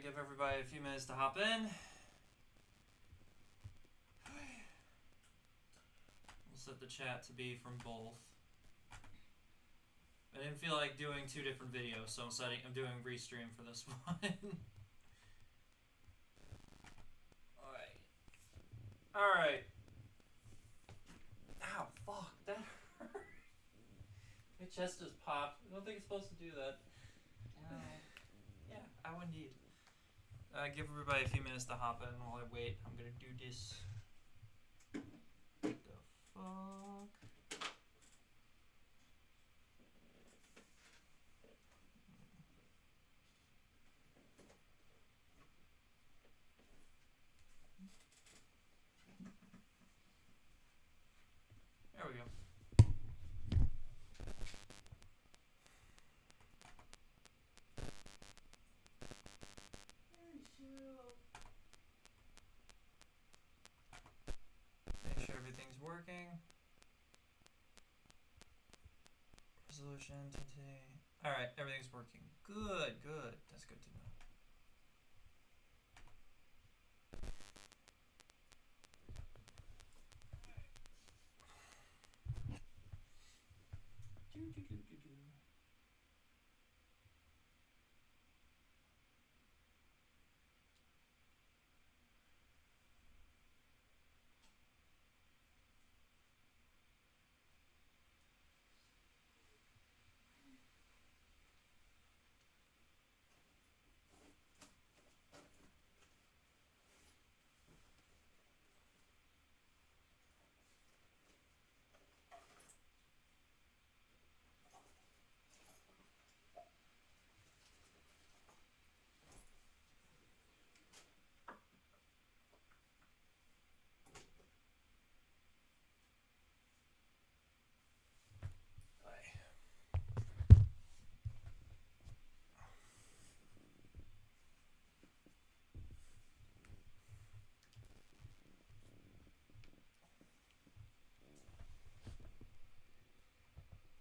Give everybody a few minutes to hop in. We'll set the chat to be from both. I didn't feel like doing two different videos, so I'm doing restream for this one. Alright. Ow, fuck, that hurt. My chest just popped. I don't think it's supposed to do that. Yeah, ow indeed. Give everybody a few minutes to hop in while I wait. I'm gonna do this. What the fuck? There we go. Make sure everything's working. Resolution today. Alright, everything's working. Good, good. That's good to know.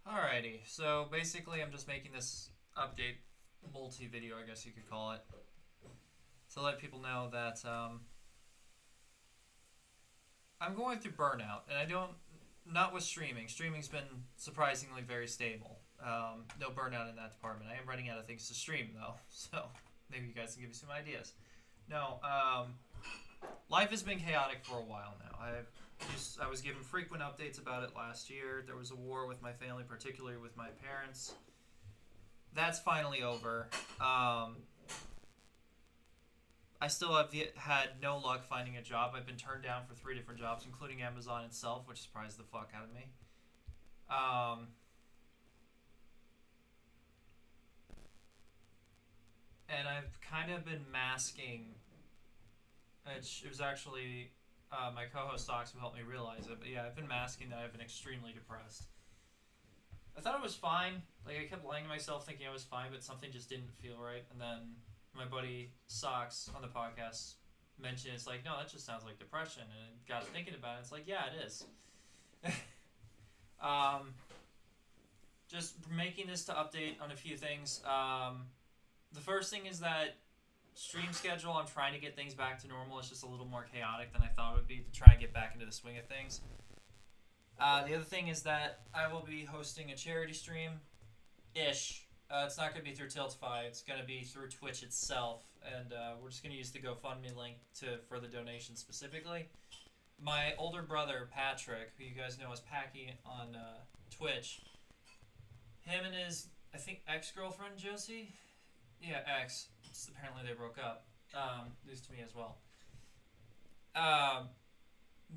Alrighty, so basically I'm just making this update multi-video, I guess you could call it, to let people know that I'm going through burnout, and not with streaming. Streaming's been surprisingly very stable. No burnout in that department. I am running out of things to stream though, so maybe you guys can give me some ideas. No, life has been chaotic for a while now. I was given frequent updates about it last year. There was a war with my family, particularly with my parents. That's finally over. I still have had no luck finding a job. I've been turned down for 3 different jobs, including Amazon itself, which surprised the fuck out of me. And I've kind of been masking. It was actually my co-host Ox who helped me realize it. But yeah, I've been masking that I've been extremely depressed. I thought it was fine. Like, I kept lying to myself thinking I was fine, but something just didn't feel right. And then my buddy Socks on the podcast mentioned, it's like, no, that just sounds like depression. And it got thinking about it. It's like, yeah, it is. Just making this to update on a few things. The first thing is that stream schedule, I'm trying to get things back to normal. It's just a little more chaotic than I thought it would be to try and get back into the swing of things. The other thing is that I will be hosting a charity stream-ish. It's not going to be through Tiltify. It's going to be through Twitch itself. And we're just going to use the GoFundMe link for the donation specifically. My older brother, Patrick, who you guys know as Packy on Twitch, him and his, I think, ex-girlfriend, Josie? Yeah, ex. Apparently they broke up. News to me as well.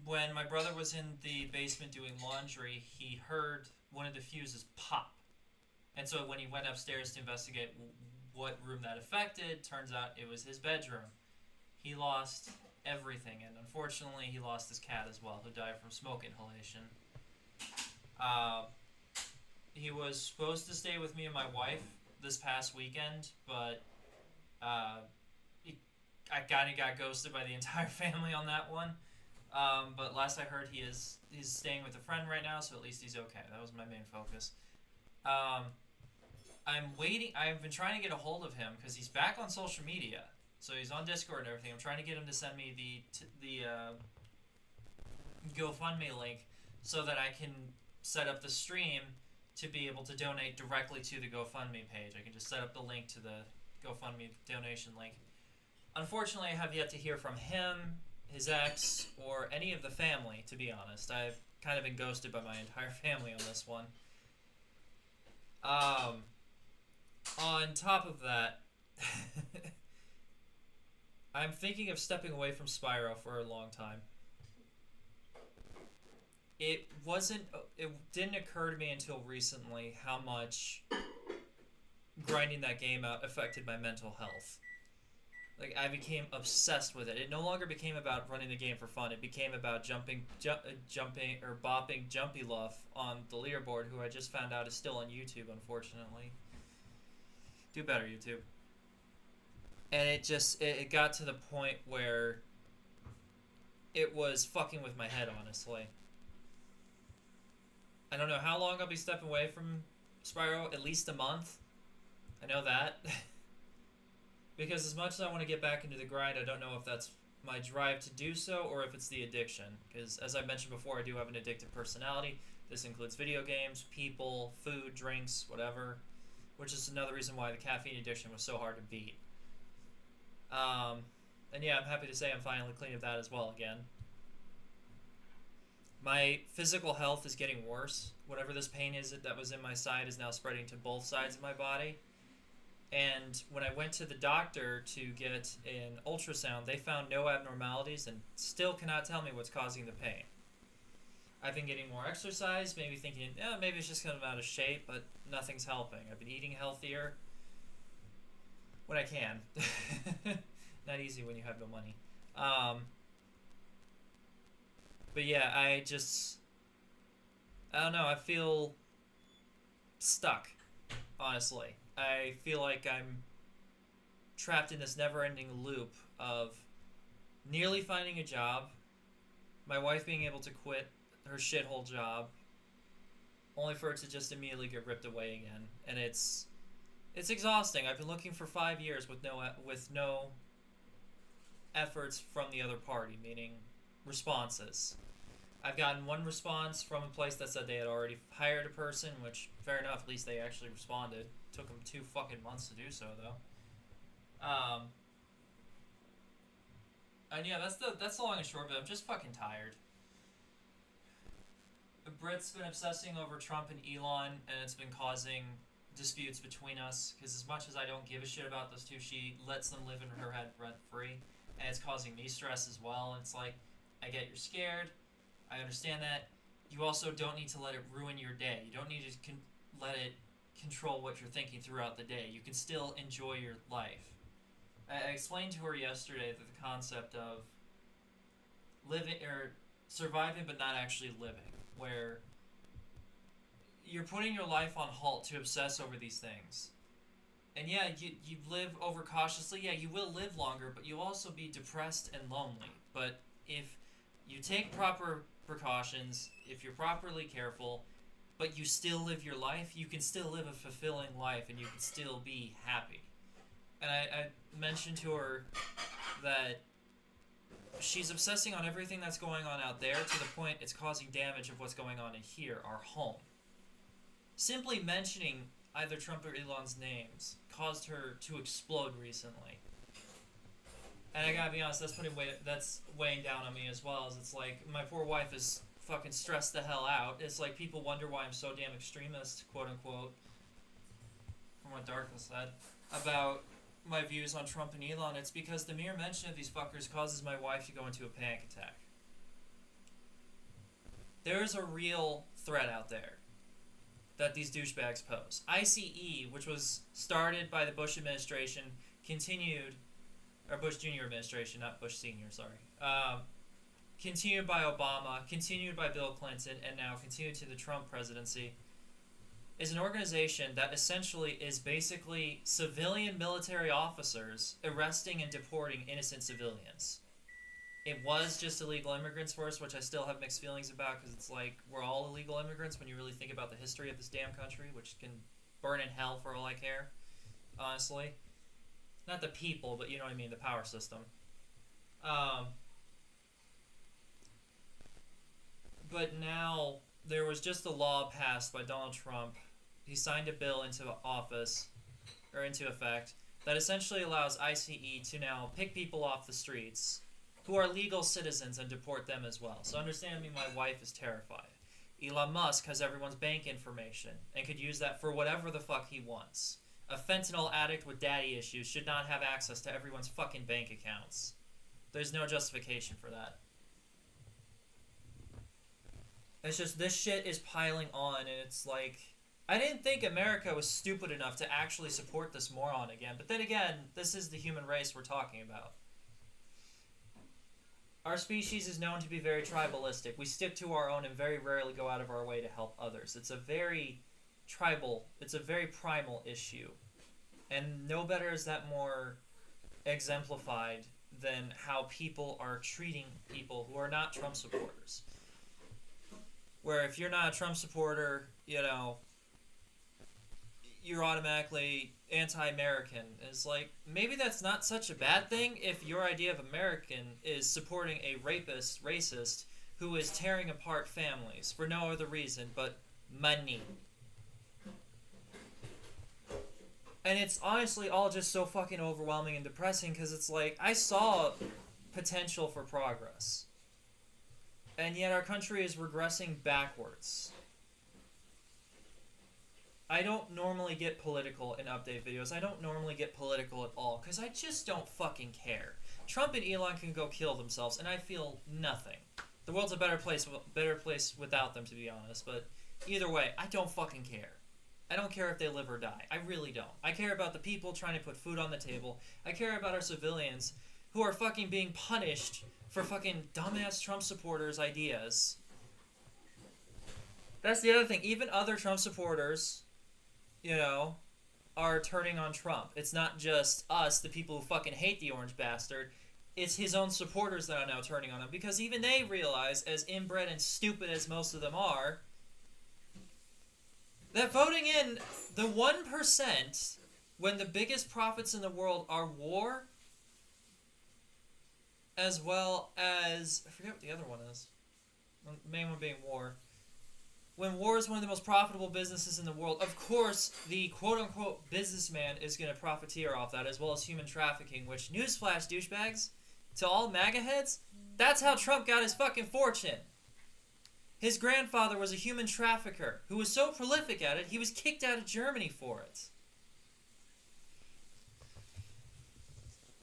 When my brother was in the basement doing laundry, he heard one of the fuses pop. And so when he went upstairs to investigate what room that affected, turns out it was his bedroom. He lost everything, and unfortunately he lost his cat as well, who died from smoke inhalation. He was supposed to stay with me and my wife this past weekend, but I kind of got ghosted by the entire family on that one. But last I heard, he's staying with a friend right now, so at least he's okay. That was my main focus. I'm waiting. I've been trying to get a hold of him because he's back on social media. So he's on Discord and everything. I'm trying to get him to send me the GoFundMe link so that I can set up the stream to be able to donate directly to the GoFundMe page. I can just set up the link to the GoFundMe donation link. Unfortunately, I have yet to hear from him, his ex, or any of the family, to be honest. I've kind of been ghosted by my entire family on this one. On top of that, I'm thinking of stepping away from Spyro for a long time. It didn't occur to me until recently how much grinding that game out affected my mental health. Like, I became obsessed with it. It no longer became about running the game for fun. It became about jumping or bopping Jumpy Luff on the leaderboard, who I just found out is still on YouTube, unfortunately. Do better, YouTube. And it got to the point where it was fucking with my head, honestly. I don't know how long I'll be stepping away from Spyro. At least a month. I know that. Because as much as I want to get back into the grind, I don't know if that's my drive to do so or if it's the addiction. Because as I mentioned before, I do have an addictive personality. This includes video games, people, food, drinks, whatever. Which is another reason why the caffeine addiction was so hard to beat. And yeah, I'm happy to say I'm finally clean of that as well again. My physical health is getting worse. Whatever this pain is that was in my side is now spreading to both sides of my body. And when I went to the doctor to get an ultrasound, they found no abnormalities and still cannot tell me what's causing the pain. I've been getting more exercise, maybe thinking, maybe it's just because I'm out of shape, but nothing's helping. I've been eating healthier when I can. Not easy when you have no money. But yeah, I don't know, I feel stuck, honestly. I feel like I'm trapped in this never-ending loop of nearly finding a job, my wife being able to quit her shithole job, only for it to just immediately get ripped away again. And it's exhausting. I've been looking for 5 years with no efforts from the other party, meaning responses. I've gotten one response from a place that said they had already hired a person, which, fair enough, at least they actually responded. Took them 2 fucking months to do so, though. And yeah, that's the long and short of it. I'm just fucking tired. Brit's been obsessing over Trump and Elon, and it's been causing disputes between us, because as much as I don't give a shit about those two, she lets them live in her head rent-free, and it's causing me stress as well. And it's like, I get you're scared, I understand that. You also don't need to let it ruin your day. You don't need to let it control what you're thinking throughout the day. You can still enjoy your life. I explained to her yesterday that the concept of living or surviving but not actually living, where you're putting your life on halt to obsess over these things. And yeah, you live overcautiously. Yeah, you will live longer, but you'll also be depressed and lonely. But if you take proper precautions, if you're properly careful, but you still live your life, you can still live a fulfilling life and you can still be happy. And I mentioned to her that she's obsessing on everything that's going on out there to the point it's causing damage of what's going on in here, our home. Simply mentioning either Trump or Elon's names caused her to explode recently. And I gotta be honest, that's weighing down on me as well. As it's like, my poor wife is fucking stressed the hell out. It's like people wonder why I'm so damn extremist, quote unquote, from what Darkness said, about my views on Trump and Elon. It's because the mere mention of these fuckers causes my wife to go into a panic attack. There's a real threat out there that these douchebags pose. ICE, which was started by the Bush administration, continued, or Bush Jr. administration, not Bush Sr., sorry, continued by Obama, continued by Bill Clinton, and now continued to the Trump presidency, is an organization that essentially is basically civilian military officers arresting and deporting innocent civilians. It was just illegal immigrants first, which I still have mixed feelings about, because it's like, we're all illegal immigrants when you really think about the history of this damn country, which can burn in hell for all I care, honestly. not the people, but you know what I mean, the power system. Um, but now there was just a law passed by Donald Trump. He signed a bill into office, or into effect, that essentially allows ICE to now pick people off the streets who are legal citizens and deport them as well. So understand me, my wife is terrified. Elon Musk has everyone's bank information and could use that for whatever the fuck he wants. A fentanyl addict with daddy issues should not have access to everyone's fucking bank accounts. There's no justification for that. It's just, this shit is piling on, and it's like, I didn't think America was stupid enough to actually support this moron again. But then again, this is the human race we're talking about. Our species is known to be very tribalistic. We stick to our own and very rarely go out of our way to help others. It's a very tribal, it's a very primal issue. And no better is that more exemplified than how people are treating people who are not Trump supporters. Where if you're not a Trump supporter, you know, you're automatically anti-American. It's like, maybe that's not such a bad thing if your idea of American is supporting a rapist, racist, who is tearing apart families for no other reason but money. And it's honestly all just so fucking overwhelming and depressing, because it's like, I saw potential for progress. And yet our country is regressing backwards. I don't normally get political in update videos. I don't normally get political at all, because I just don't fucking care. Trump and Elon can go kill themselves, and I feel nothing. The world's a better place without them, to be honest, but either way, I don't fucking care. I don't care if they live or die. I really don't. I care about the people trying to put food on the table. I care about our civilians who are fucking being punished for fucking dumbass Trump supporters' ideas. That's the other thing. Even other Trump supporters, you know, are turning on Trump. It's not just us, the people who fucking hate the orange bastard. It's his own supporters that are now turning on him, because even they realize, as inbred and stupid as most of them are, that voting in the 1% when the biggest profits in the world are war, as well as, I forget what the other one is, the main one being war. When war is one of the most profitable businesses in the world, of course, the quote-unquote businessman is going to profiteer off that, as well as human trafficking, which, newsflash, douchebags, to all MAGA heads, that's how Trump got his fucking fortune. His grandfather was a human trafficker who was so prolific at it, he was kicked out of Germany for it.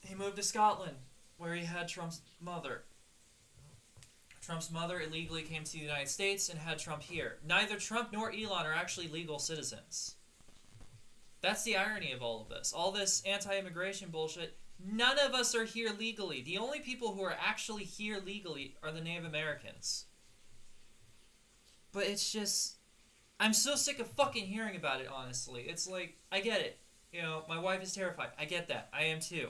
He moved to Scotland, where he had Trump's mother. Trump's mother illegally came to the United States and had Trump here. Neither Trump nor Elon are actually legal citizens. That's the irony of all of this. All this anti-immigration bullshit, none of us are here legally. The only people who are actually here legally are the Native Americans. But it's just, I'm so sick of fucking hearing about it, honestly. It's like, I get it. You know, my wife is terrified. I get that. I am too.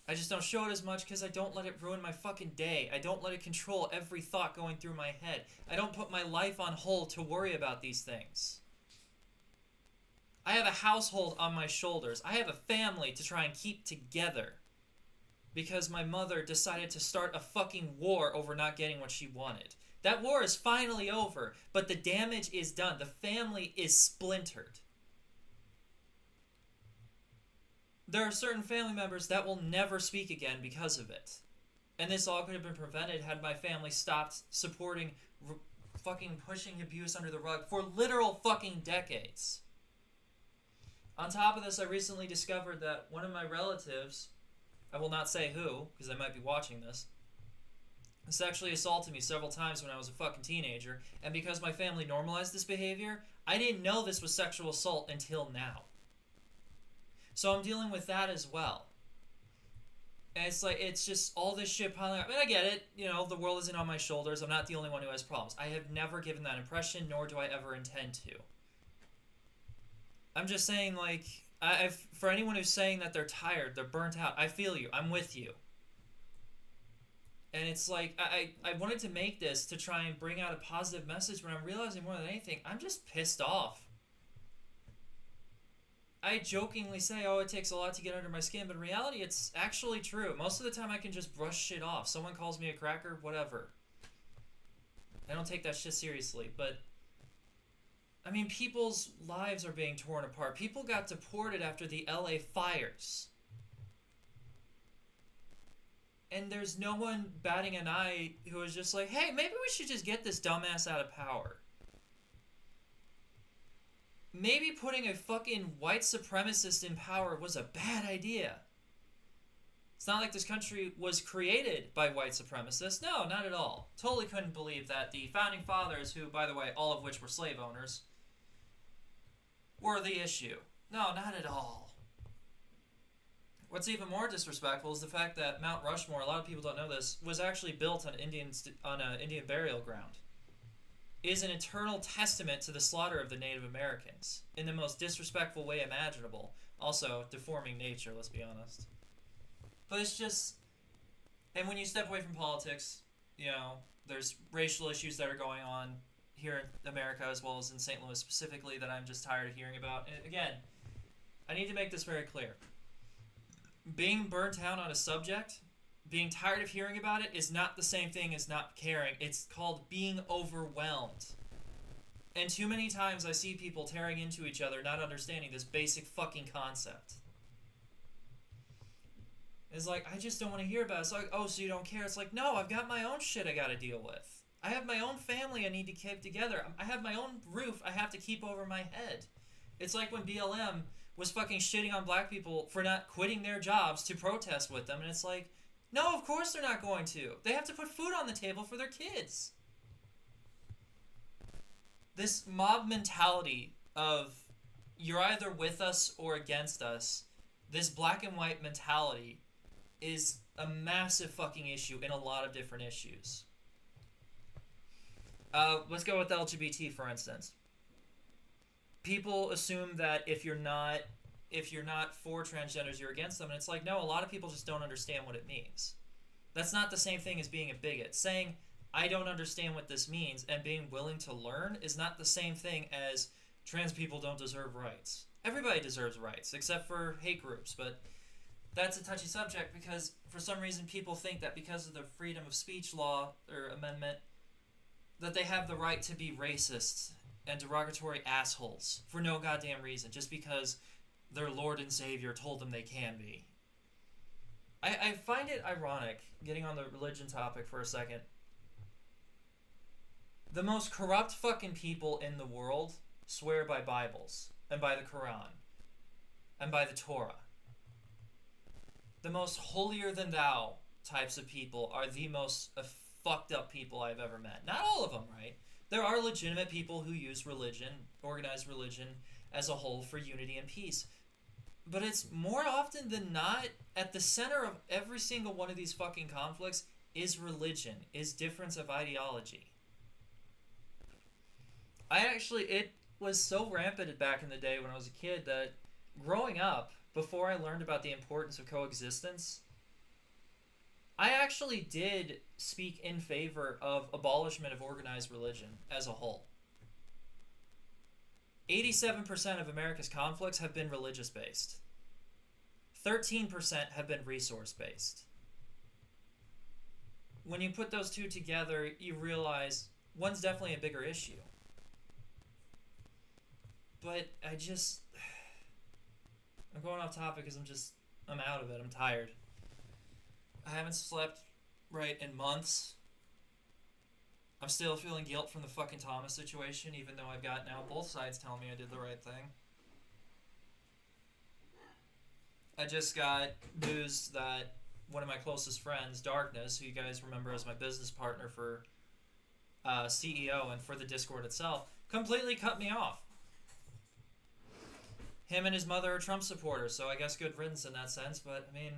I just don't show it as much because I don't let it ruin my fucking day. I don't let it control every thought going through my head. I don't put my life on hold to worry about these things. I have a household on my shoulders. I have a family to try and keep together. Because my mother decided to start a fucking war over not getting what she wanted. That war is finally over, but the damage is done. The family is splintered. There are certain family members that will never speak again because of it. And this all could have been prevented had my family stopped supporting fucking pushing abuse under the rug for literal fucking decades. On top of this, I recently discovered that one of my relatives, I will not say who, because they might be watching this, sexually assaulted me several times when I was a fucking teenager, and because my family normalized this behavior, I didn't know this was sexual assault until now. So I'm dealing with that as well. And it's like, it's just all this shit piling up. I mean, I get it. You know, the world isn't on my shoulders. I'm not the only one who has problems. I have never given that impression, nor do I ever intend to. I'm just saying, like, for anyone who's saying that they're tired, they're burnt out, I feel you. I'm with you. And it's like, I wanted to make this to try and bring out a positive message, but I'm realizing more than anything, I'm just pissed off. I jokingly say, oh, it takes a lot to get under my skin, but in reality, it's actually true. Most of the time, I can just brush shit off. Someone calls me a cracker, whatever. I don't take that shit seriously, but I mean, people's lives are being torn apart. People got deported after the LA fires. And there's no one batting an eye who is just like, hey, maybe we should just get this dumbass out of power. Maybe putting a fucking white supremacist in power was a bad idea. It's not like this country was created by white supremacists. No, not at all. Totally couldn't believe that the founding fathers, who, by the way, all of which were slave owners, were the issue. No, not at all. What's even more disrespectful is the fact that Mount Rushmore, a lot of people don't know this, was actually built on an Indian burial ground. It is an eternal testament to the slaughter of the Native Americans in the most disrespectful way imaginable. Also, deforming nature, let's be honest. But it's just, and when you step away from politics, you know, there's racial issues that are going on here in America as well as in St. Louis specifically that I'm just tired of hearing about. And again, I need to make this very clear. Being burnt out on a subject, being tired of hearing about it, is not the same thing as not caring. It's called being overwhelmed. And too many times I see people tearing into each other, not understanding this basic fucking concept. It's like, I just don't want to hear about it. It's like, oh, so you don't care? It's like, no, I've got my own shit I gotta deal with. I have my own family I need to keep together. I have my own roof I have to keep over my head. It's like when BLM was fucking shitting on black people for not quitting their jobs to protest with them. And it's like, no, of course they're not going to. They have to put food on the table for their kids. This mob mentality of you're either with us or against us, this black and white mentality is a massive fucking issue in a lot of different issues. Let's go with LGBT, for instance. People assume that if you're not for transgenders, you're against them, and it's like, no, a lot of people just don't understand what it means. That's not the same thing as being a bigot. Saying I don't understand what this means and being willing to learn is not the same thing as trans people don't deserve rights. Everybody deserves rights, except for hate groups, but that's a touchy subject because for some reason people think that because of the freedom of speech law or amendment that they have the right to be racist and derogatory assholes for no goddamn reason, just because their Lord and Savior told them they can be. I find it ironic, getting on the religion topic for a second. The most corrupt fucking people in the world swear by Bibles and by the Quran and by the Torah. The most holier than thou types of people are the most fucked up people I've ever met. Not all of them, right? There are legitimate people who use religion, organized religion, as a whole for unity and peace. But it's more often than not, at the center of every single one of these fucking conflicts is religion, is difference of ideology. It was so rampant back in the day when I was a kid that growing up, before I learned about the importance of coexistence, I actually did speak in favor of abolishment of organized religion as a whole. 87% of America's conflicts have been religious-based. 13% have been resource-based. When you put those two together, you realize one's definitely a bigger issue. But I'm going off topic because I'm out of it. I'm tired. I haven't slept right in months. I'm still feeling guilt from the fucking Thomas situation, even though I've got now both sides telling me I did the right thing. I just got news that one of my closest friends, Darkness, who you guys remember as my business partner for CEO and for the Discord itself, completely cut me off. Him and his mother are Trump supporters, so I guess good riddance in that sense, but I mean,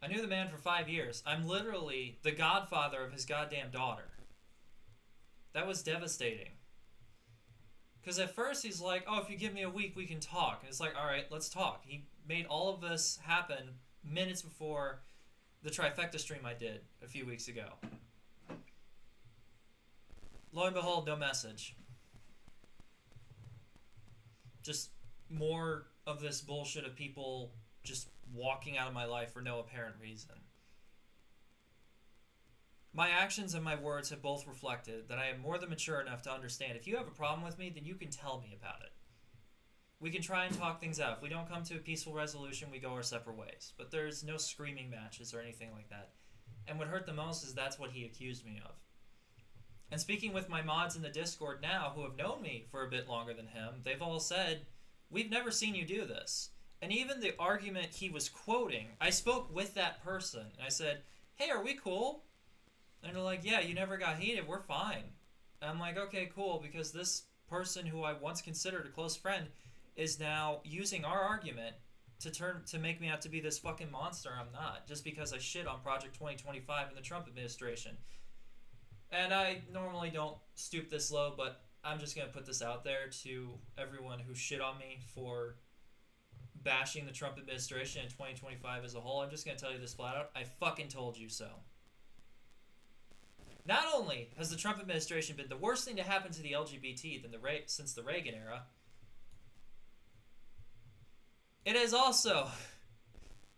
I knew the man for 5 years. I'm literally the godfather of his goddamn daughter. That was devastating. Because at first he's like, oh, if you give me a week, we can talk. And it's like, all right, let's talk. He made all of this happen minutes before the trifecta stream I did a few weeks ago. Lo and behold, no message. just more of this bullshit of people just walking out of my life for no apparent reason. My actions and my words have both reflected that I am more than mature enough to understand if you have a problem with me, then you can tell me about it. We can try and talk things out. If we don't come to a peaceful resolution, we go our separate ways. But there's no screaming matches or anything like that. And what hurt the most is that's what he accused me of. And speaking with my mods in the Discord now who have known me for a bit longer than him, they've all said, we've never seen you do this. And even the argument he was quoting, I spoke with that person. And I said, hey, are we cool? And they're like, yeah, you never got heated. We're fine. And I'm like, okay, cool. Because this person who I once considered a close friend is now using our argument to make me out to be this fucking monster I'm not. Just because I shit on Project 2025 and the Trump administration. And I normally don't stoop this low, but I'm just going to put this out there to everyone who shit on me for bashing the Trump administration in 2025 as a whole. I'm just going to tell you this flat out. I fucking told you so. Not only has the Trump administration been the worst thing to happen to the LGBT since the Reagan era, it has also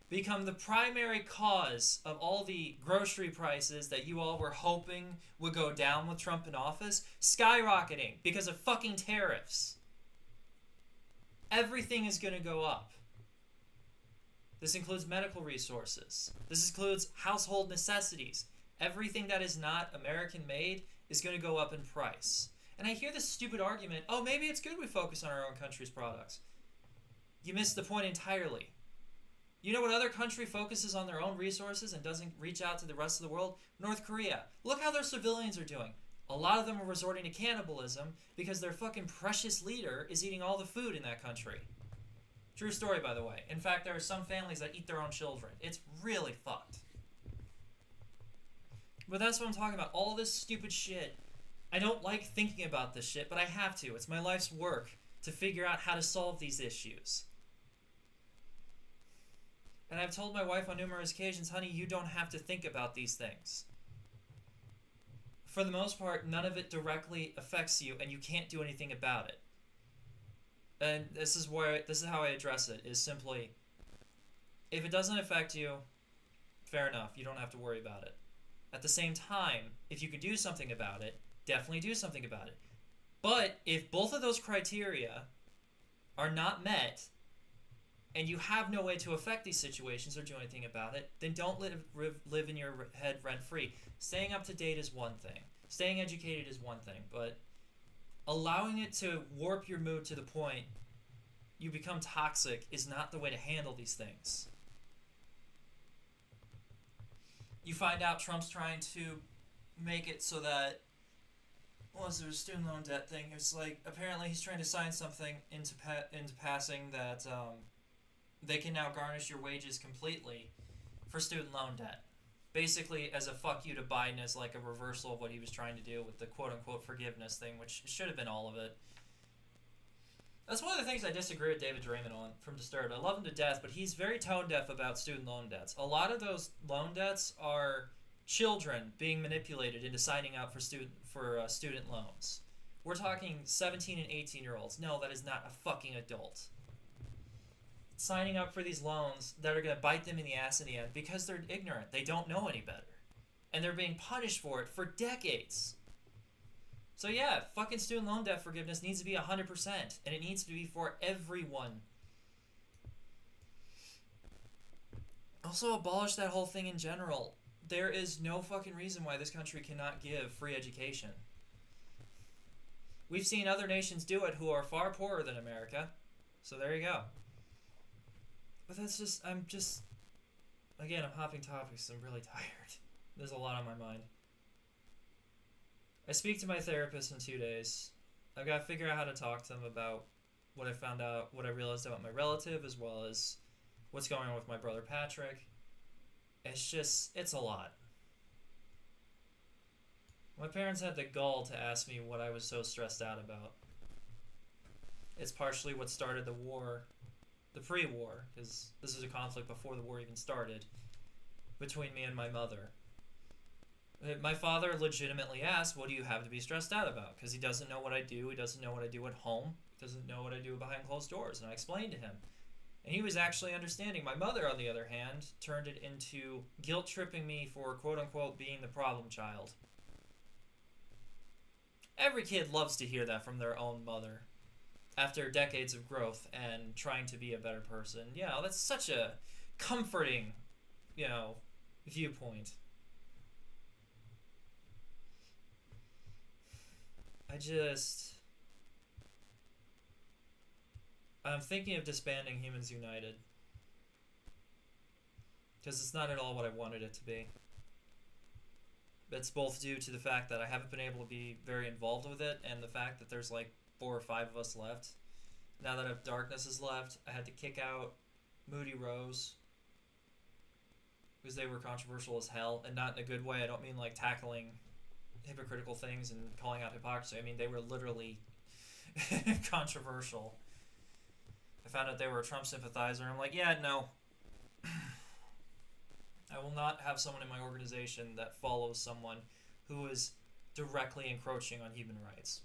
become the primary cause of all the grocery prices that you all were hoping would go down with Trump in office skyrocketing because of fucking tariffs. Everything is going to go up. This includes medical resources. This includes household necessities. Everything that is not American made is going to go up in price. And I hear this stupid argument, oh, maybe it's good we focus on our own country's products. You missed the point entirely. You know what other country focuses on their own resources and doesn't reach out to the rest of the world? North Korea. Look how their civilians are doing. A lot of them are resorting to cannibalism because their fucking precious leader is eating all the food in that country. True story, by the way. In fact, there are some families that eat their own children. It's really fucked. But that's what I'm talking about. All this stupid shit. I don't like thinking about this shit, but I have to. It's my life's work to figure out how to solve these issues. And I've told my wife on numerous occasions, honey, you don't have to think about these things. For the most part, none of it directly affects you, and you can't do anything about it. And this is how I address it, is simply, if it doesn't affect you, fair enough, you don't have to worry about it. At the same time, if you can do something about it, definitely do something about it. But if both of those criteria are not met, and you have no way to affect these situations or do anything about it, then don't live in your head rent-free. Staying up to date is one thing. Staying educated is one thing. But allowing it to warp your mood to the point you become toxic is not the way to handle these things. You find out Trump's trying to make it so that, what was there a student loan debt thing? It's like, apparently he's trying to sign something into passing that they can now garnish your wages completely for student loan debt. Basically, as a fuck you to Biden, as like a reversal of what he was trying to do with the quote-unquote forgiveness thing, which should have been all of it. That's one of the things I disagree with David Draymond on from Disturbed. I love him to death, but he's very tone-deaf about student loan debts. A lot of those loan debts are children being manipulated into signing up for student loans. We're talking 17 and 18-year-olds. No, that is not a fucking adult. Signing up for these loans that are going to bite them in the ass in the end because they're ignorant. They don't know any better. And they're being punished for it for decades. So yeah, fucking student loan debt forgiveness needs to be 100%. And it needs to be for everyone. Also, abolish that whole thing in general. There is no fucking reason why this country cannot give free education. We've seen other nations do it who are far poorer than America. So there you go. But that's just, again, I'm hopping topics. I'm really tired. There's a lot on my mind. I speak to my therapist in 2 days. I've got to figure out how to talk to them about what I found out, what I realized about my relative, as well as what's going on with my brother Patrick. It's a lot. My parents had the gall to ask me what I was so stressed out about. It's partially what started the war, the pre-war, because this was a conflict before the war even started, between me and my mother. My father legitimately asked, "What do you have to be stressed out about?" Because he doesn't know what I do. He doesn't know what I do at home. He doesn't know what I do behind closed doors. And I explained to him. And he was actually understanding. My mother, on the other hand, turned it into guilt tripping me for quote unquote being the problem child. Every kid loves to hear that from their own mother after decades of growth and trying to be a better person. That's such a comforting, viewpoint. I'm thinking of disbanding Humans United because it's not at all what I wanted it to be. It's both due to the fact that I haven't been able to be very involved with it and the fact that there's like 4 or 5 of us left. Now that If Darkness is left, I had to kick out Moody Rose because they were controversial as hell, and not in a good way. I don't mean like tackling hypocritical things and calling out hypocrisy. I mean they were literally controversial. I found out they were a Trump sympathizer. I'm like, yeah, no. I will not have someone in my organization that follows someone who is directly encroaching on human rights.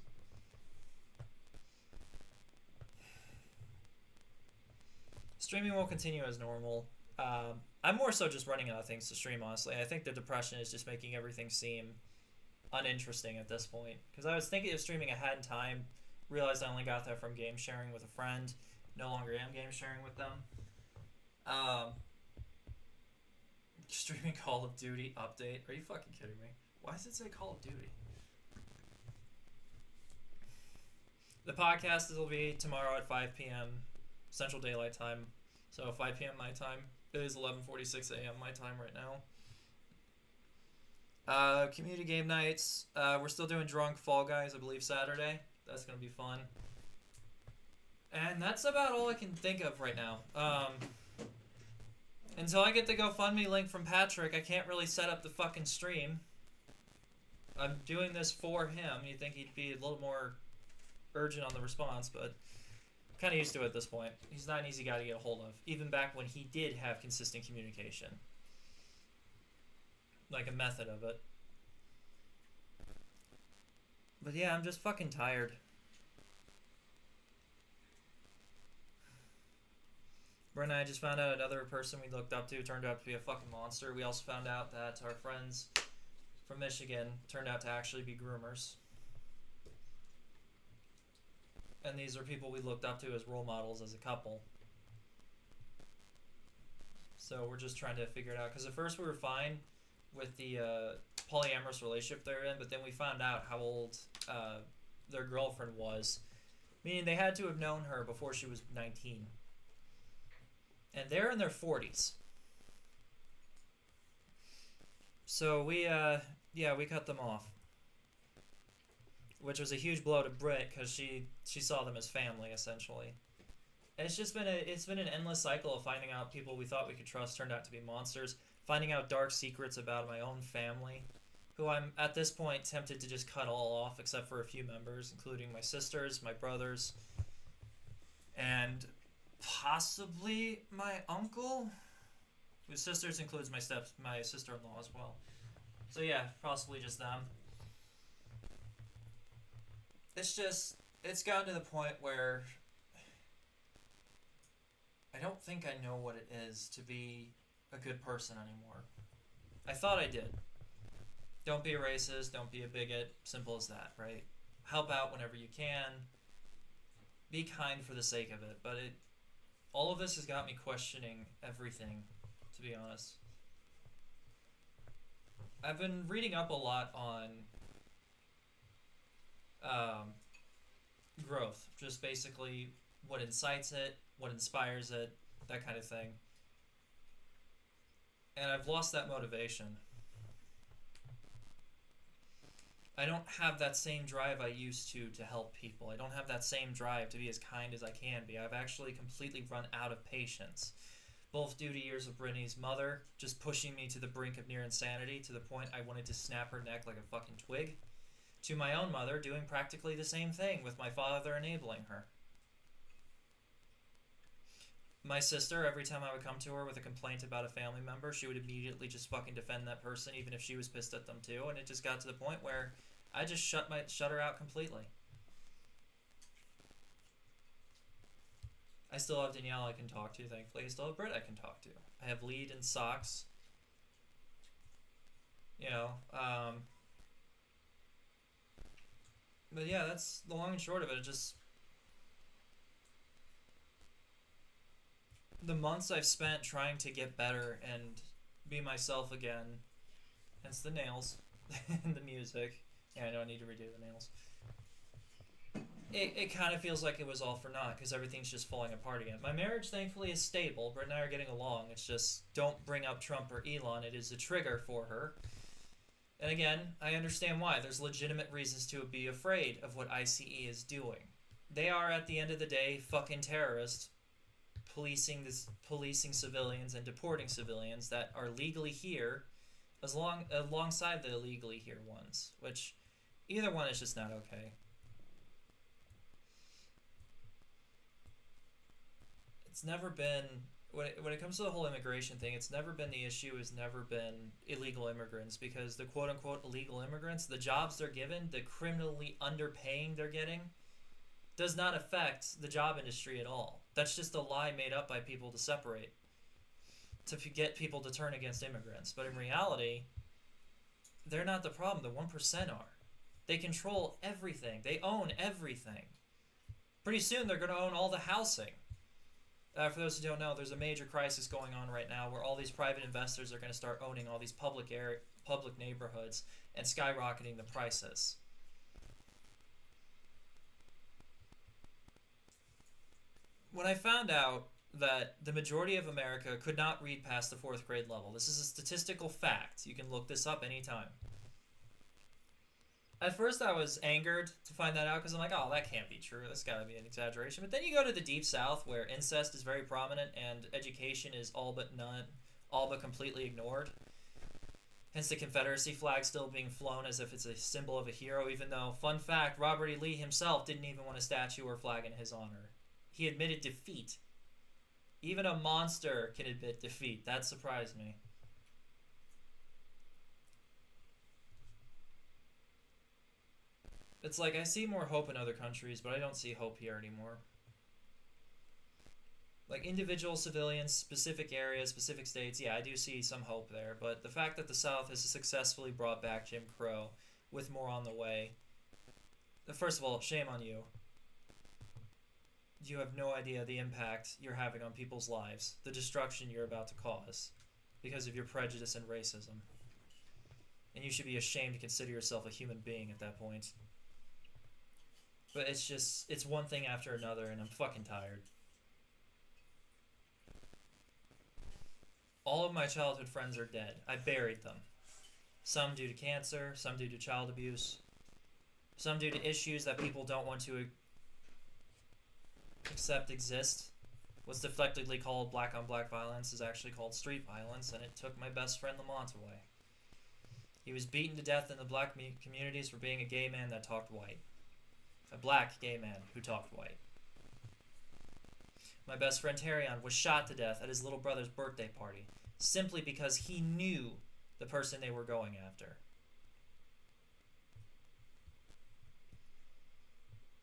Streaming will continue as normal. I'm more so just running out of things to stream, honestly. I think the depression is just making everything seem uninteresting at this point. Because I was thinking of streaming ahead in time, realized I only got that from game sharing with a friend. No longer am game sharing with them. Streaming Call of Duty update. Are you fucking kidding me? Why does it say Call of Duty? The podcast will be tomorrow at 5 p.m. Central Daylight Time. So 5 p.m. my time. It is 11:46 a.m. my time right now. Community game nights. We're still doing Drunk Fall Guys, I believe, Saturday. That's going to be fun. And that's about all I can think of right now. Until I get the GoFundMe link from Patrick, I can't really set up the fucking stream. I'm doing this for him. You'd think he'd be a little more urgent on the response, but I'm kind of used to it at this point. He's not an easy guy to get a hold of, even back when he did have consistent communication. Like a method of it. But yeah, I'm just fucking tired. Brent and I just found out another person we looked up to turned out to be a fucking monster. We also found out that our friends from Michigan turned out to actually be groomers. And these are people we looked up to as role models as a couple. So we're just trying to figure it out. Because at first we were fine with the polyamorous relationship they're in, but then we found out how old their girlfriend was. Meaning they had to have known her before she was 19. And they're in their 40s. So we cut them off. Which was a huge blow to Britt because she saw them as family, essentially. And it's been an endless cycle of finding out people we thought we could trust turned out to be monsters. Finding out dark secrets about my own family, who I'm at this point tempted to just cut all off except for a few members, including my sisters, my brothers, and possibly my uncle, whose sisters includes my sister-in-law as well. So yeah, possibly just them. It's gotten to the point where I don't think I know what it is to be a good person anymore. I thought I did. Don't be a racist, don't be a bigot, simple as that, right? Help out whenever you can. Be kind for the sake of it, but all of this has got me questioning everything, to be honest. I've been reading up a lot on growth, just basically what incites it, what inspires it, that kind of thing. And I've lost that motivation. I don't have that same drive I used to help people. I don't have that same drive to be as kind as I can be. I've actually completely run out of patience. Both due to years of Brittany's mother just pushing me to the brink of near insanity to the point I wanted to snap her neck like a fucking twig, to my own mother doing practically the same thing with my father enabling her. My sister, every time I would come to her with a complaint about a family member, she would immediately just fucking defend that person, even if she was pissed at them too. And it just got to the point where I just shut her out completely. I still have Danielle I can talk to, thankfully. I still have Britt I can talk to. I have Lead and Socks. You know, but yeah, that's the long and short of it. It just, the months I've spent trying to get better and be myself again, hence the nails and the music. Yeah, I know I need to redo the nails. It kind of feels like it was all for naught because everything's just falling apart again. My marriage, thankfully, is stable. Britt and I are getting along. It's just, don't bring up Trump or Elon. It is a trigger for her. And again, I understand why. There's legitimate reasons to be afraid of what ICE is doing. They are, at the end of the day, fucking terrorists policing civilians and deporting civilians that are legally here alongside the illegally here ones, which either one is just not okay. It's never been, when it comes to the whole immigration thing, it's never been the issue, has never been illegal immigrants, because the quote-unquote illegal immigrants, the jobs they're given, the criminally underpaying they're getting, does not affect the job industry at all. That's just a lie made up by people to separate, to get people to turn against immigrants. But in reality, they're not the problem. The 1% are. They control everything. They own everything. Pretty soon they're going to own all the housing. For those who don't know, there's a major crisis going on right now where all these private investors are going to start owning all these public neighborhoods and skyrocketing the prices. When I found out that the majority of America could not read past the 4th grade level, this is a statistical fact. You can look this up anytime. At first I was angered to find that out because I'm like, oh, that can't be true. That's got to be an exaggeration. But then you go to the Deep South where incest is very prominent and education is all but completely ignored. Hence the Confederacy flag still being flown as if it's a symbol of a hero, even though, fun fact, Robert E. Lee himself didn't even want a statue or flag in his honor. He admitted defeat. Even a monster can admit defeat. That surprised me. It's like I see more hope in other countries, but I don't see hope here anymore. Like individual civilians, specific areas, specific states, yeah, I do see some hope there. But the fact that the South has successfully brought back Jim Crow, with more on the way, first of all, shame on you. You have no idea the impact you're having on people's lives, the destruction you're about to cause, because of your prejudice and racism. And you should be ashamed to consider yourself a human being at that point. But it's just, it's one thing after another, and I'm fucking tired. All of my childhood friends are dead. I buried them. Some due to cancer, some due to child abuse, some due to issues that people don't want to accept exist. What's deflectively called black on black violence is actually called street violence, and it took my best friend Lamont away. He was beaten to death in the black communities for being a gay man that talked white. A black gay man who talked white. My best friend Terrion was shot to death at his little brother's birthday party, simply because he knew the person they were going after.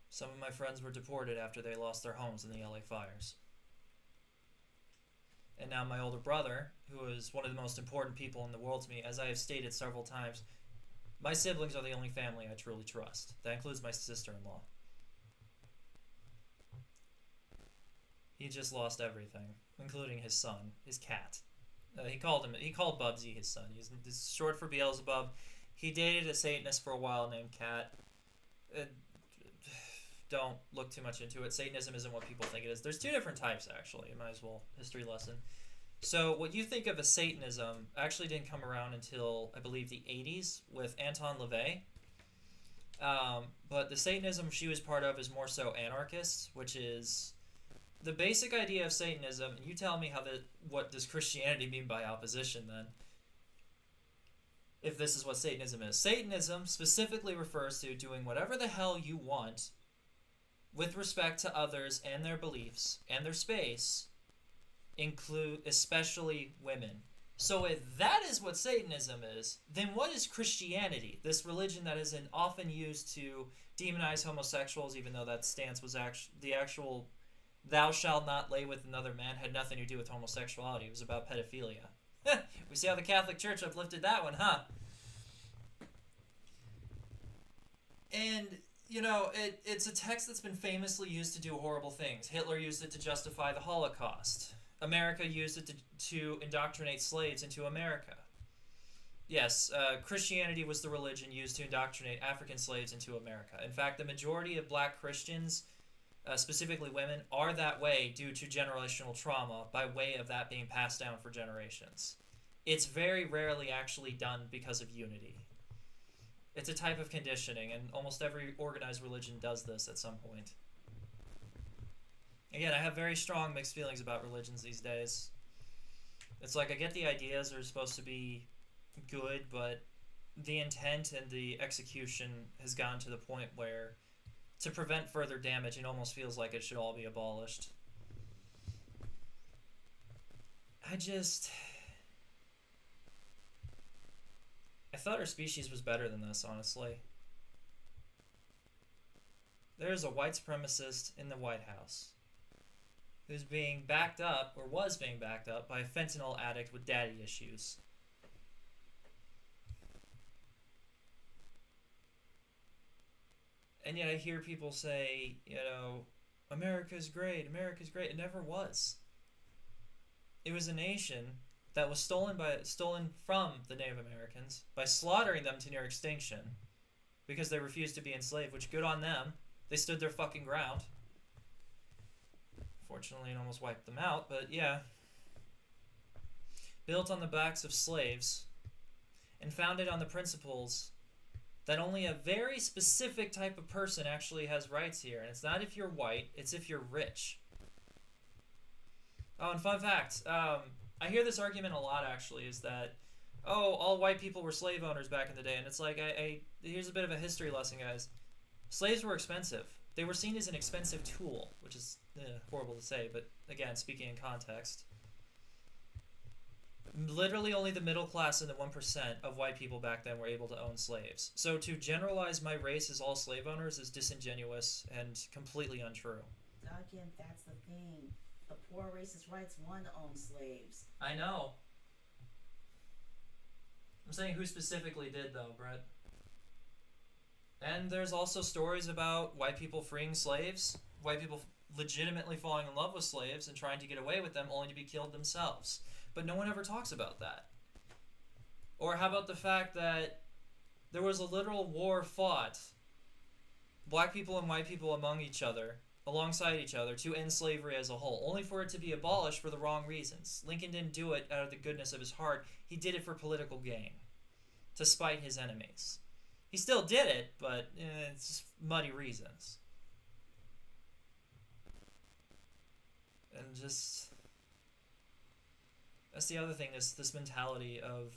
Some of my friends were deported after they lost their homes in the LA fires. And now my older brother, who is one of the most important people in the world to me, as I have stated several times, my siblings are the only family I truly trust. That includes my sister-in-law. He just lost everything, including his son, his cat. He called Bubsy his son. He's short for Beelzebub. He dated a Satanist for a while named Cat. Don't look too much into it. Satanism isn't what people think it is. There's two different types, actually. You might as well, history lesson. So what you think of as Satanism actually didn't come around until, I believe, the 80s with Anton LaVey. But the Satanism she was part of is more so anarchist, which is the basic idea of Satanism. And you tell me what does Christianity mean by opposition then? If this is what Satanism is. Satanism specifically refers to doing whatever the hell you want with respect to others and their beliefs and their space include especially women. So if that is what Satanism is, then what is Christianity? This religion that is often used to demonize homosexuals, even though that stance was the actual "thou shalt not lay with another man" had nothing to do with homosexuality. It was about pedophilia. We see how the Catholic Church uplifted that one, huh? And, you know, it's a text that's been famously used to do horrible things. Hitler used it to justify the Holocaust. America used it to indoctrinate slaves into America. Yes, Christianity was the religion used to indoctrinate African slaves into America. In fact, the majority of black Christians, specifically women, are that way due to generational trauma by way of that being passed down for generations. It's very rarely actually done because of unity. It's a type of conditioning, and almost every organized religion does this at some point. Again, I have very strong mixed feelings about religions these days. It's like I get the ideas are supposed to be good, but the intent and the execution has gotten to the point where to prevent further damage, it almost feels like it should all be abolished. I thought our species was better than this, honestly. There's a white supremacist in the White House who's being backed up, or was being backed up, by a fentanyl addict with daddy issues. And yet I hear people say, you know, America's great, America's great. It never was. It was a nation that was stolen from the Native Americans by slaughtering them to near extinction because they refused to be enslaved, which good on them. They stood their fucking ground. Fortunately, it almost wiped them out, but yeah. Built on the backs of slaves and founded on the principles that only a very specific type of person actually has rights here. And it's not if you're white, it's if you're rich. Oh, and fun fact, I hear this argument a lot, actually, is that, oh, all white people were slave owners back in the day. And it's like, here's a bit of a history lesson, guys. Slaves were expensive. They were seen as an expensive tool, which is horrible to say, but again, speaking in context. Literally only the middle class and the 1% of white people back then were able to own slaves. So to generalize my race as all slave owners is disingenuous and completely untrue. Again, that's the thing. The poor racist rights want to own slaves. I know. I'm saying who specifically did, though, Brett. And there's also stories about white people freeing slaves, white people legitimately falling in love with slaves and trying to get away with them only to be killed themselves. But no one ever talks about that. Or how about the fact that there was a literal war fought, black people and white people among each other, alongside each other, to end slavery as a whole, only for it to be abolished for the wrong reasons. Lincoln didn't do it out of the goodness of his heart. He did it for political gain, to spite his enemies. He still did it, but it's just muddy reasons. And just... that's the other thing, this mentality of...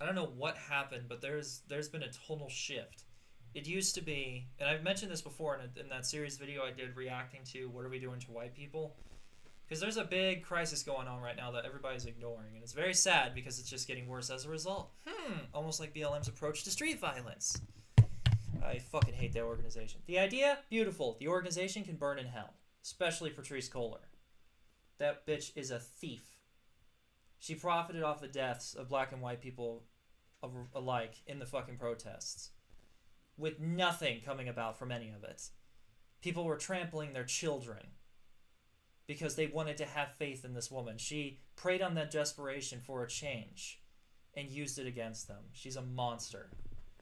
I don't know what happened, but there's been a total shift. It used to be, and I've mentioned this before in that series video I did reacting to what are we doing to white people, because there's a big crisis going on right now that everybody's ignoring, and it's very sad because it's just getting worse as a result. Almost like BLM's approach to street violence. I fucking hate that organization. The idea, beautiful. The organization can burn in hell, especially Patrisse Cullors. That bitch is a thief. She profited off the deaths of black and white people alike in the fucking protests, with nothing coming about from any of it. People were trampling their children because they wanted to have faith in this woman. She preyed on that desperation for a change and used it against them. She's a monster.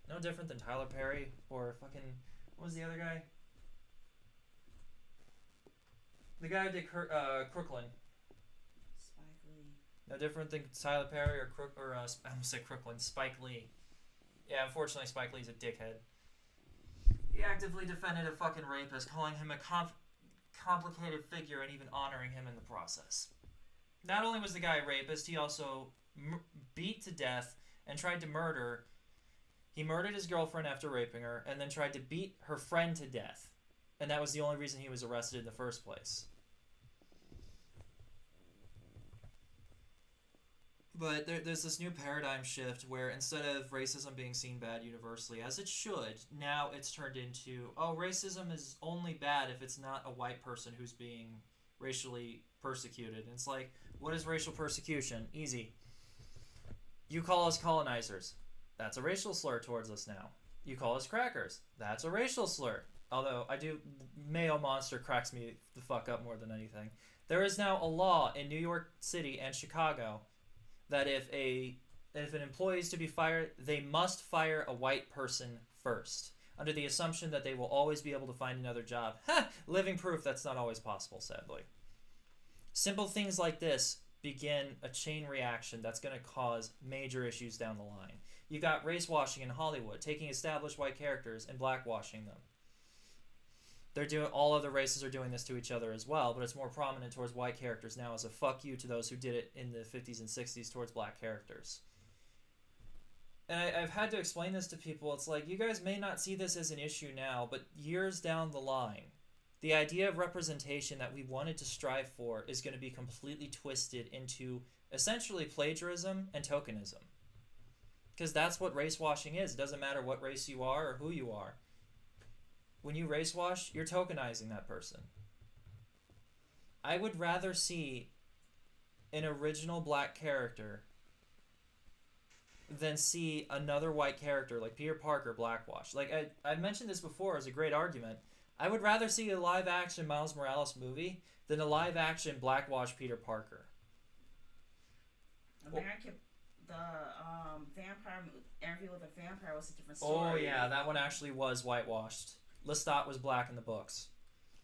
No different than Tyler Perry or fucking... what was the other guy? The guy who did Crooklyn. Spike Lee. No different than Tyler Perry or I almost said Crooklyn. Spike Lee. Yeah, unfortunately Spike Lee's a dickhead. He actively defended a fucking rapist, calling him a complicated figure and even honoring him in the process. Not only was the guy a rapist, he also beat to death and tried to murder. He murdered his girlfriend after raping her and then tried to beat her friend to death. And that was the only reason he was arrested in the first place. But there's this new paradigm shift where instead of racism being seen bad universally, as it should, now it's turned into, oh, racism is only bad if it's not a white person who's being racially persecuted. And it's like, what is racial persecution? Easy. You call us colonizers. That's a racial slur towards us now. You call us crackers. That's a racial slur. Although, Mayo Monster cracks me the fuck up more than anything. There is now a law in New York City and Chicago that if an employee is to be fired, they must fire a white person first, under the assumption that they will always be able to find another job. Living proof that's not always possible, sadly. Simple things like this begin a chain reaction that's going to cause major issues down the line. You got race washing in Hollywood, taking established white characters and blackwashing them. All other races are doing this to each other as well, but it's more prominent towards white characters now as a fuck you to those who did it in the 50s and 60s towards black characters. And I've had to explain this to people. It's like, you guys may not see this as an issue now, but years down the line, the idea of representation that we wanted to strive for is going to be completely twisted into essentially plagiarism and tokenism. Because that's what race washing is. It doesn't matter what race you are or who you are. When you race wash, you're tokenizing that person. I would rather see an original black character than see another white character like Peter Parker blackwash. Like I mentioned this before as a great argument. I would rather see a live action Miles Morales movie than a live action blackwash Peter Parker. American, vampire Interview with a Vampire was a different story. Oh yeah, that one actually was whitewashed. Lestat was black in the books.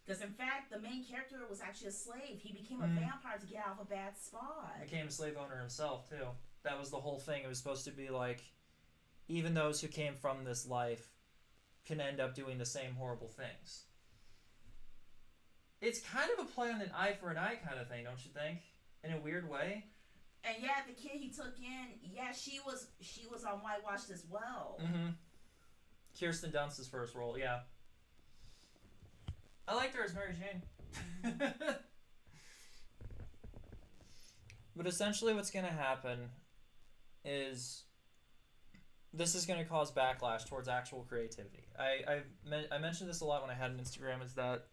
Because in fact, the main character was actually a slave. He became a vampire to get out of a bad spot. Became a slave owner himself too. That was the whole thing. It was supposed to be like, even those who came from this life can end up doing the same horrible things. It's kind of a play on an eye for an eye kind of thing, don't you think? In a weird way. And yeah, the kid he took in, yeah, she was on whitewashed as well. Mm-hmm. Kirsten Dunst's first role, yeah. I liked her as Mary Jane. But essentially what's going to happen is this is going to cause backlash towards actual creativity. I mentioned this a lot when I had an Instagram, is that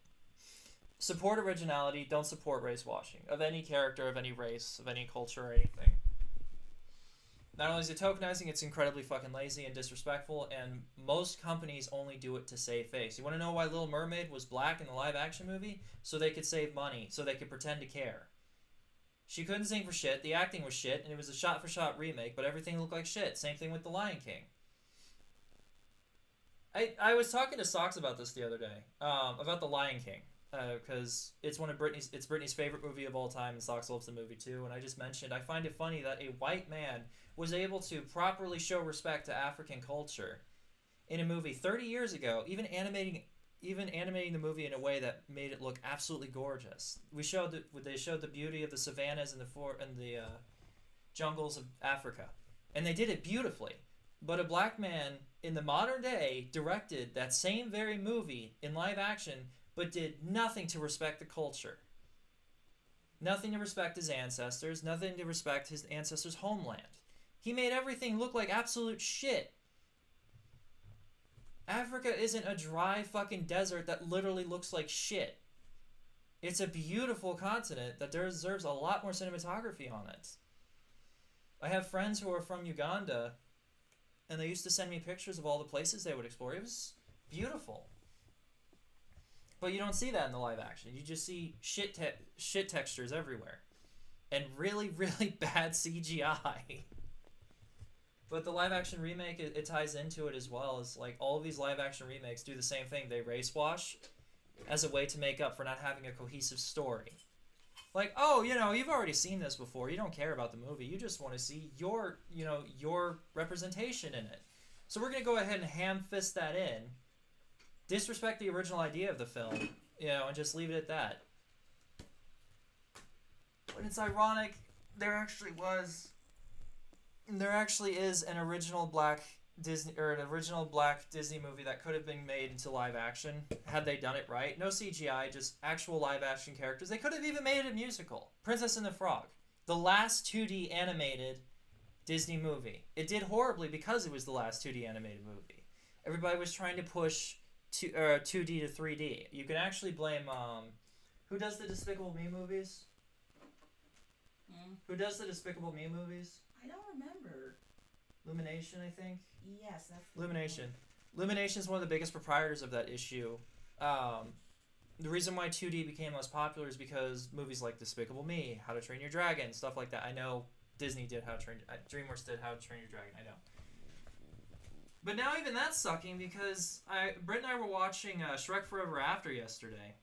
support originality, don't support race washing of any character, of any race, of any culture or anything. Not only is it tokenizing, it's incredibly fucking lazy and disrespectful, and most companies only do it to save face. You want to know why Little Mermaid was black in the live action movie? So they could save money, so they could pretend to care. She couldn't sing for shit, the acting was shit, and it was a shot-for-shot remake, but everything looked like shit. Same thing with The Lion King. I was talking to Socks about this the other day, about The Lion King, because it's Britney's favorite movie of all time, and Socks loves the movie too, and I just mentioned, I find it funny that a white man was able to properly show respect to African culture in a movie 30 years ago, even animating the movie in a way that made it look absolutely gorgeous. They showed the beauty of the savannas and the jungles of Africa, and they did it beautifully. But a black man in the modern day directed that same very movie in live action, but did nothing to respect the culture. Nothing to respect his ancestors, nothing to respect his ancestors' homeland. He made everything look like absolute shit. Africa isn't a dry fucking desert that literally looks like shit. It's a beautiful continent that deserves a lot more cinematography on it. I have friends who are from Uganda, and they used to send me pictures of all the places they would explore. It was beautiful. But you don't see that in the live action. You just see shit textures everywhere. And really, really bad CGI. But the live action remake, it ties into it as well. It's like all of these live action remakes do the same thing. They race wash as a way to make up for not having a cohesive story. Like, oh, you've already seen this before. You don't care about the movie. You just want to see your representation in it. So we're going to go ahead and ham-fist that in, disrespect the original idea of the film, and just leave it at that. But it's ironic, there actually is an original black Disney movie that could have been made into live action had they done it right. No CGI, just actual live action characters. They could have even made it a musical. Princess and the Frog. The last 2D animated Disney movie. It did horribly because it was the last 2D animated movie. Everybody was trying to push 2D to 3D. You can actually blame who does the Despicable Me movies? Who does the Despicable Me movies? I don't remember. Illumination, I think. Yes, that's Illumination. Illumination is one of the biggest proprietors of that issue. The reason why 2D became less popular is because movies like Despicable Me, How to Train Your Dragon, stuff like that. I know Disney did DreamWorks did How to Train Your Dragon. I know. But now even that's sucking because Britt and I were watching Shrek Forever After yesterday,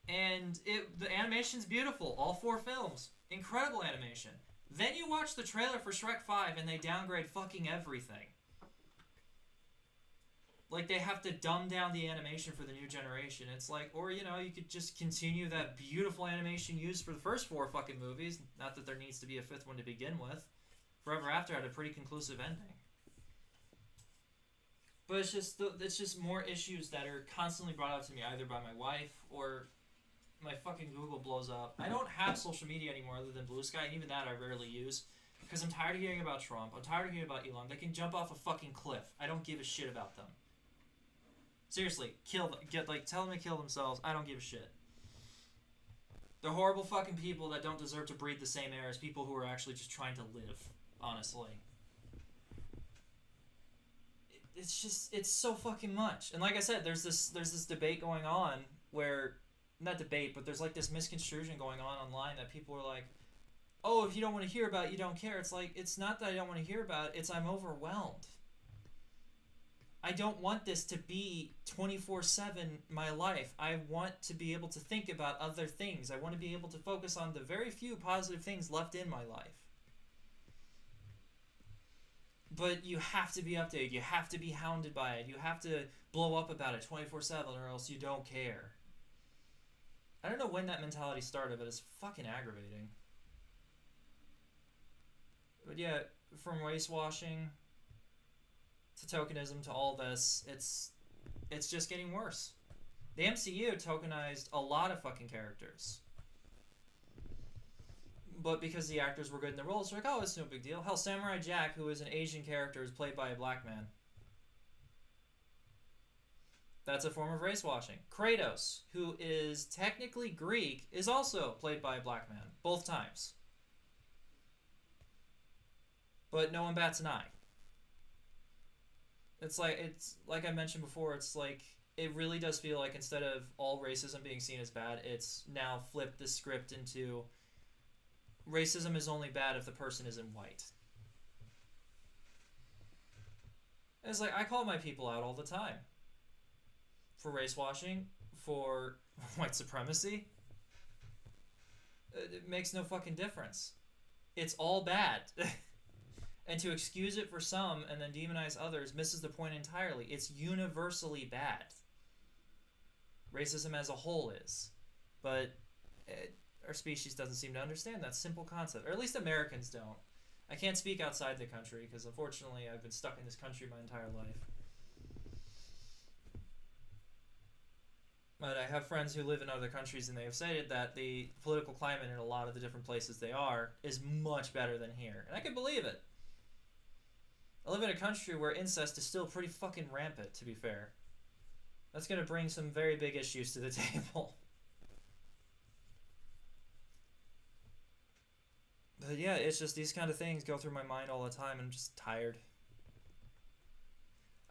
and the animation's beautiful. All 4 films, incredible animation. Then you watch the trailer for Shrek 5 and they downgrade fucking everything. Like, they have to dumb down the animation for the new generation. It's like, or, you could just continue that beautiful animation used for the first 4 fucking movies. Not that there needs to be a 5th one to begin with. Forever After had a pretty conclusive ending. But it's just more issues that are constantly brought up to me, either by my wife or my fucking Google blows up. I don't have social media anymore other than Blue Sky, and even that I rarely use. Because I'm tired of hearing about Trump. I'm tired of hearing about Elon. They can jump off a fucking cliff. I don't give a shit about them. Seriously, kill them. Tell them to kill themselves. I don't give a shit. They're horrible fucking people that don't deserve to breathe the same air as people who are actually just trying to live, honestly. It's so fucking much. And like I said, there's this debate going on where, not debate, but there's like this misconstruction going on online that people are like, oh, if you don't want to hear about it, you don't care. It's like, it's not that I don't want to hear about it, it's I'm overwhelmed. I don't want this to be 24/7 my life. I want to be able to think about other things. I want to be able to focus on the very few positive things left in my life. But you have to be updated. You have to be hounded by it. You have to blow up about it 24/7 or else you don't care. I don't know when that mentality started, but it's fucking aggravating. But yeah, from race washing to tokenism to all this, it's just getting worse. The MCU tokenized a lot of fucking characters. But because the actors were good in the roles, they're like, oh, it's no big deal. Hell, Samurai Jack, who is an Asian character, is played by a black man. That's a form of race washing. Kratos, who is technically Greek, is also played by a black man. Both times. But no one bats an eye. It's like I mentioned before, it's like, it really does feel like instead of all racism being seen as bad, it's now flipped the script into racism is only bad if the person isn't white. It's like, I call my people out all the time. For race washing, for white supremacy. It makes no fucking difference. It's all bad. And to excuse it for some and then demonize others misses the point entirely. It's universally bad. Racism as a whole is. But our species doesn't seem to understand that simple concept. Or at least Americans don't. I can't speak outside the country because unfortunately I've been stuck in this country my entire life. But I have friends who live in other countries and they have stated that the political climate in a lot of the different places they are is much better than here. And I can believe it. I live in a country where incest is still pretty fucking rampant, to be fair. That's going to bring some very big issues to the table. But yeah, it's just these kind of things go through my mind all the time and I'm just tired.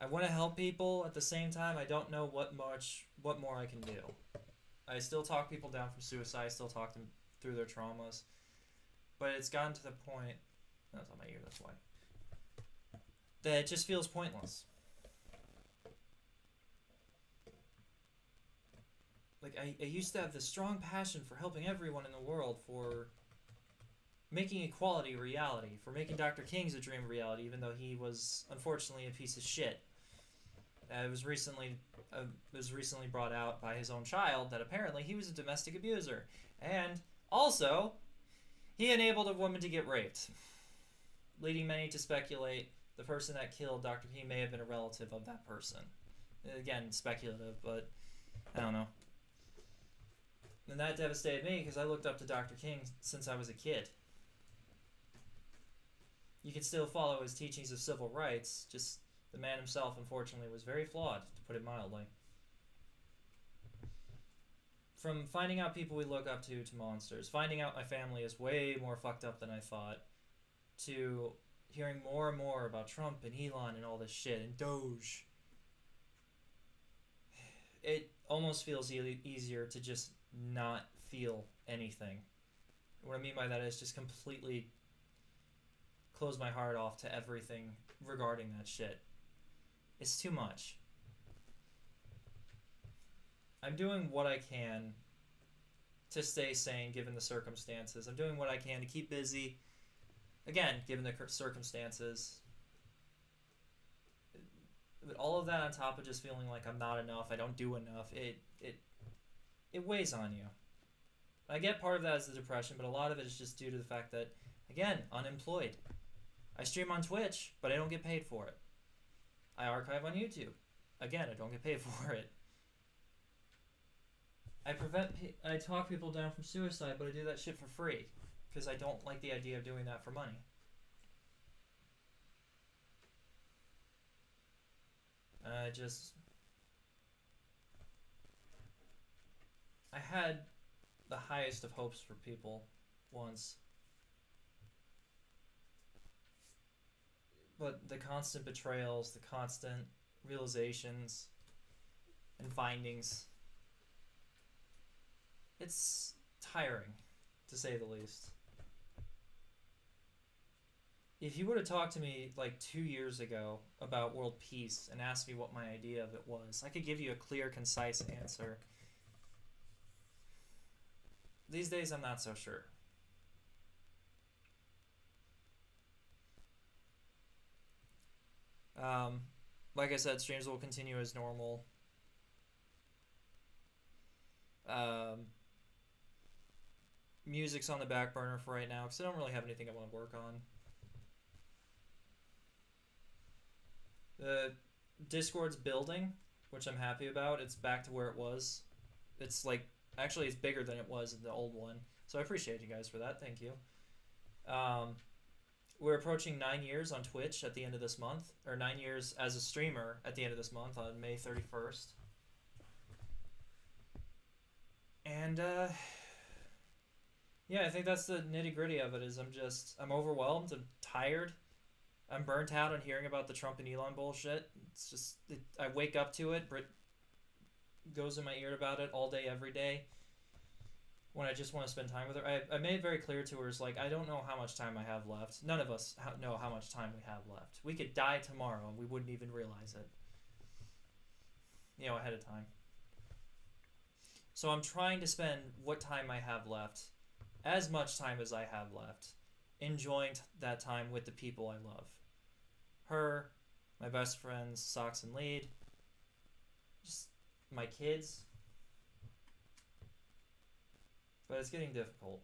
I want to help people, at the same time I don't know what more I can do. I still talk people down from suicide, I still talk them through their traumas. But it's gotten to the point, that's on my ear, that's why, that it just feels pointless. Like, I used to have this strong passion for helping everyone in the world, for making equality a reality, for making Dr. King's a dream a reality, even though he was unfortunately a piece of shit. It was recently brought out by his own child that apparently he was a domestic abuser. And also, he enabled a woman to get raped, leading many to speculate the person that killed Dr. King may have been a relative of that person. Again, speculative, but I don't know. And that devastated me because I looked up to Dr. King since I was a kid. you can still follow his teachings of civil rights, just the man himself, unfortunately, was very flawed, to put it mildly. From finding out people we look up to monsters, finding out my family is way more fucked up than I thought, to hearing more and more about Trump and Elon and all this shit, and Doge. It almost feels easier to just not feel anything. What I mean by that is just completely close my heart off to everything regarding that shit. It's too much. I'm doing what I can to stay sane given the circumstances. I'm doing what I can to keep busy. Again, given the circumstances. But all of that on top of just feeling like I'm not enough, I don't do enough, it weighs on you. I get part of that is the depression, but a lot of it is just due to the fact that, again, unemployed. I stream on Twitch, but I don't get paid for it. I archive on YouTube. Again, I don't get paid for it. I talk people down from suicide, but I do that shit for free because I don't like the idea of doing that for money. I had the highest of hopes for people once, but the constant betrayals, the constant realizations and findings, it's tiring, to say the least. If you would have talked to me like 2 years ago about world peace and asked me what my idea of it was, I could give you a clear, concise answer. These days, I'm not so sure. Like I said, streams will continue as normal. Music's on the back burner for right now because I don't really have anything I want to work on. The Discord's building, which I'm happy about. It's back to where it was. It's like, actually it's bigger than it was in the old one. So I appreciate you guys for that. Thank you. We're approaching 9 years on Twitch at the end of this month, or 9 years as a streamer at the end of this month on May 31st. And yeah, I think that's the nitty gritty of it. Is I'm overwhelmed. I'm tired. I'm burnt out on hearing about the Trump and Elon bullshit. It's just, I wake up to it. Brit goes in my ear about it all day, every day. When I just want to spend time with her. I made it very clear to her, is like, I don't know how much time I have left. None of us know how much time we have left. We could die tomorrow and we wouldn't even realize it. Ahead of time. So I'm trying to spend what time I have left, as much time as I have left, enjoying that time with the people I love. Her, my best friends, Socks and Lead, just my kids. But it's getting difficult.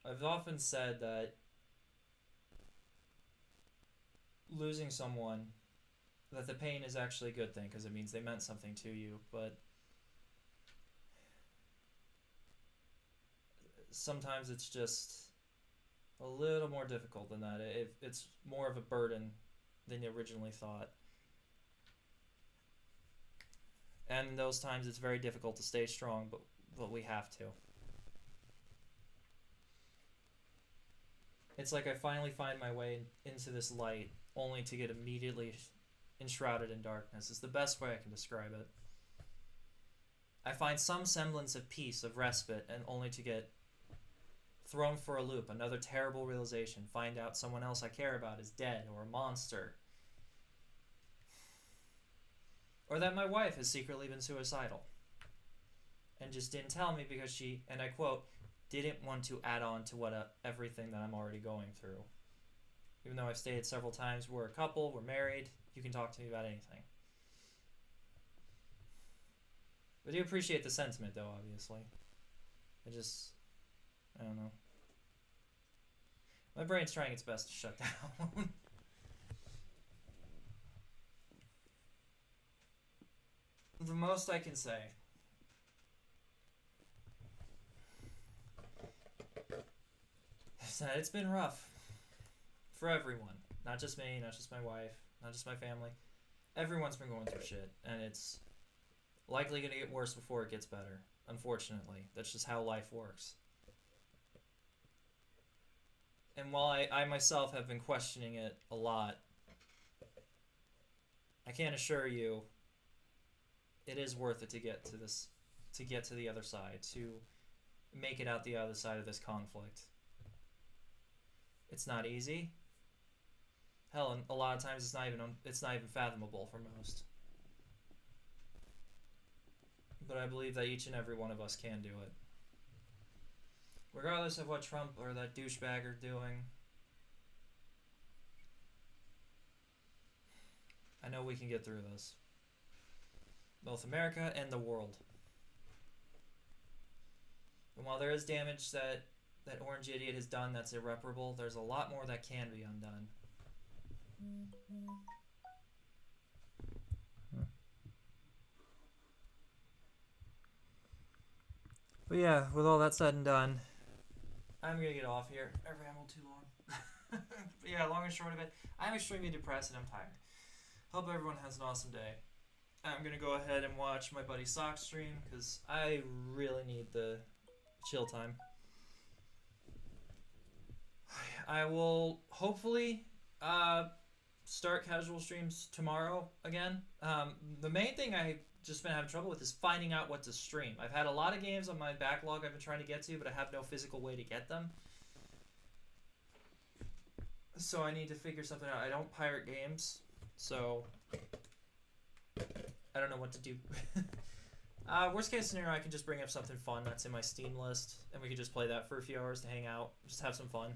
I've often said that losing someone, that the pain is actually a good thing because it means they meant something to you, but sometimes it's just a little more difficult than that. It's more of a burden than you originally thought. And in those times it's very difficult to stay strong, but we have to. It's like I finally find my way into this light, only to get immediately enshrouded in darkness. It's the best way I can describe it. I find some semblance of peace, of respite, and only to get thrown for a loop. Another terrible realization. Find out someone else I care about is dead or a monster. Or that my wife has secretly been suicidal. And just didn't tell me because she, and I quote, didn't want to add on to everything that I'm already going through. Even though I've stated several times, we're a couple, we're married, you can talk to me about anything. I do appreciate the sentiment, though, obviously. I don't know. My brain's trying its best to shut down. The most I can say that it's been rough for everyone. Not just me, not just my wife, not just my family. Everyone's been going through shit, and it's likely going to get worse before it gets better. Unfortunately, that's just how life works. And while I myself have been questioning it a lot, I can assure you it is worth it to get to this, to get to the other side, to make it out the other side of this conflict. It's not easy. Hell, and a lot of times it's not even fathomable for most. But I believe that each and every one of us can do it. Regardless of what Trump or that douchebag are doing, I know we can get through this. Both America and the world. And while there is damage that orange idiot has done that's irreparable, there's a lot more that can be undone. But yeah, with all that said and done, I'm gonna get off here. I rambled too long. But yeah, long and short of it, I'm extremely depressed and I'm tired. Hope everyone has an awesome day. I'm gonna go ahead and watch my buddy Sock stream because I really need the chill time. I will hopefully start casual streams tomorrow again. The main thing I've just been having trouble with is finding out what to stream. I've had a lot of games on my backlog I've been trying to get to, but I have no physical way to get them. So I need to figure something out. I don't pirate games, so I don't know what to do. Worst case scenario, I can just bring up something fun that's in my Steam list, and we could just play that for a few hours to hang out, just have some fun.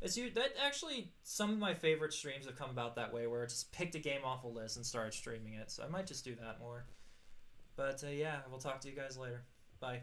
That actually, some of my favorite streams have come about that way, where I just picked a game off a list and started streaming it. So I might just do that more. But yeah, we'll talk to you guys later. Bye.